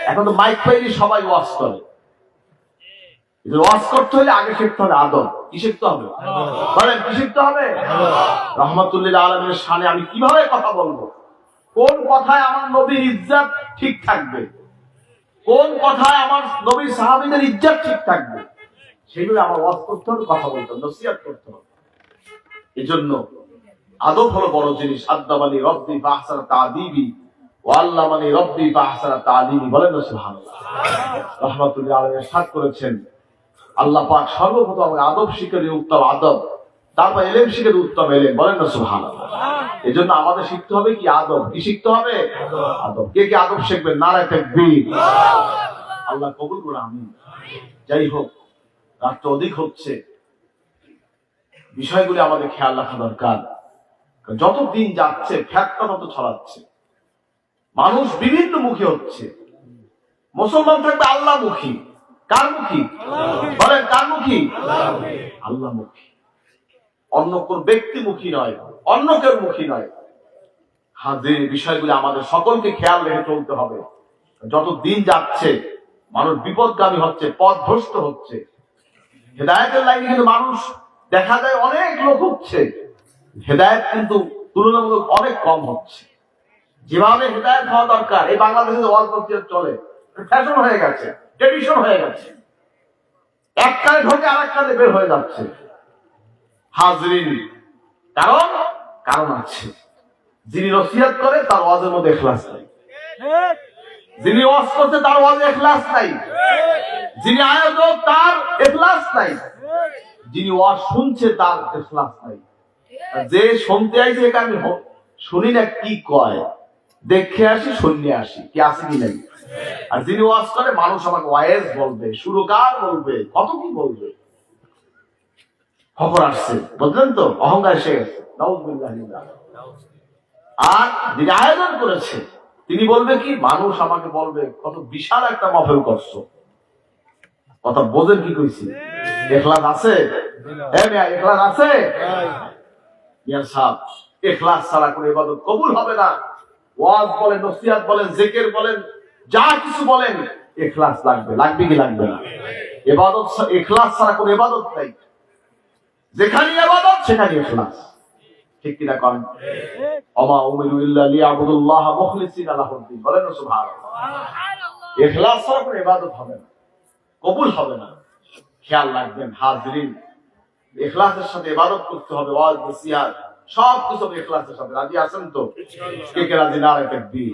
এখন তো মাইক পাইলে সবাই ওয়াজ করে। ওয়াজ করতে হলে আগে শিখতে হবে আদব। কি শিখতে হবে বলেন? কি শিখতে হবে? রহমাতুল্লিল আলামিনের শানে আমি কিভাবে কথা বলবো, কোন কথায় আমার নবীর ইজ্জত ঠিক থাকবে, কোন কথায় আমার নবীর সাহাবীদের ইজ্জত ঠিক থাকবে, সেগুলো আমার ওয়াজ করতে হবে, কথা বলতে হবে, নসিহত করতে হবে। এজন্য আদব হলো বড় জিনিস। আদবানি রব্বি ফাহসানা তাদিবি ওয়া আল্লামানি রব্বি ফাহসানা তালিমি। বলেন না সুবহানাল্লাহ। রাহমাতুল্লাহ আলাইহি ইরশাদ করেছেন, আল্লাহ পাক সর্বপ্রথম আদব শিখে উত্তম আদব, তারপর ইলম শিখে উত্তম ইলম। বলেন না সুবহানাল্লাহ। এজন্য আমাদের শিখতে হবে কি? আদব। কি শিখতে হবে? আদব। কে কে আদব শিখবেন? নারায়ে তাকবীর। আল্লাহ কবুল করুন, আমিন। যাই হোক, রাত অধিক হচ্ছে, বিষয়গুলি আমাদের খেয়াল রাখা দরকার। যত দিন যাচ্ছে ফ্যাক্টর তত ছড়াচ্ছে, মানুষ বিভিন্ন মুখী হচ্ছে। মুসলমান থাকবে আল্লাহ মুখী। কার মুখী? বলেন কার মুখী? আল্লাহ মুখী। অন্য কোন ব্যক্তি মুখী নয়, অন্য কেউ মুখী নয়। হাজির বিষয়গুলি আমাদের সকলকে খেয়াল রেখে চলতে হবে। যত দিন যাচ্ছে মানুষ বিপদগামী হচ্ছে, পথভ্রষ্ট হচ্ছে। হেদায়েতের লাইনে কিন্তু মানুষ দেখা যায় অনেক লোক হচ্ছে, হেদায়েত কিন্তু তুলনামূলক অনেক কম হচ্ছে। যেভাবে হেদায়েত হওয়া দরকার, এই বাংলাদেশে ওয়াজ নসিহত চলে, ফ্যাশন হয়ে গেছে, ট্রেডিশন হয়ে গেছে, এক কালে ঢোকে আর এক কালে বের হয়ে যাচ্ছে। হাজরিন, কারণ আছে। যিনি নসিহত করে তার ওয়াজের মধ্যে ইখলাস নাই, যিনি ওয়াজ করছে তার ওয়াজে ইখলাস নাই, যিনি আয়োজক তার ইখলাস নাই, যিনি ওয়াজ শুনছে তার ইখলাস নাই। যে শুনতে আইছে একে আমি শুনি না কি কয়, দেখে আসি, শুনিয়ে আসি, কি আছে কি নাই। আর যিনি ওয়াজ করে, মানুষ আমাকে ওয়াইজ বলবে, সুরকার বলবে, কত কি বলবে। খবর আসছে, বুঝলেন তো, অহংকার এসে গেছে। আর যিনি আয়োজন করেছে তিনি বলবে কি, মানুষ আমাকে বলবে কত বিশাল একটা মাহফিল করছো। কথা বোঝেন কি কইছি? ইখলাস আছে? হ্যাঁ মিয়া, ইখলাস আছে? মিয়া সাহেব, ইখলাস ছাড়া কোনো ইবাদত কবুল হবে না। ওয়াজ বলেন, নসিহত বলেন, জিকির বলেন, যা কিছু বলেন, ইখলাস লাগবে। লাগবে কি লাগবে না? ইবাদত, ইখলাস ছাড়া কোনো ইবাদত নাই। যেখানে ইবাদত সেখানে ইখলাস। ঠিক কি না করেন? ওমা উমিরু ইল্লা লিয়াবুদুল্লাহ মুখলিসিনা লাহুদ্দিন। বলেন না সুবহানাল্লাহ। ইখলাস ছাড়া কোনো ইবাদত হবে না, কবুল হবে না। খেয়াল রাখবেন হাজরিন, ইখলাসের সাথে ইবাদত করতে হবে। ওয়াজ নসিহত সব কিছু ইখলাসের সাথে। রাজি আছেন তো? কে কে রাজি? নারায়ে তাকবীর।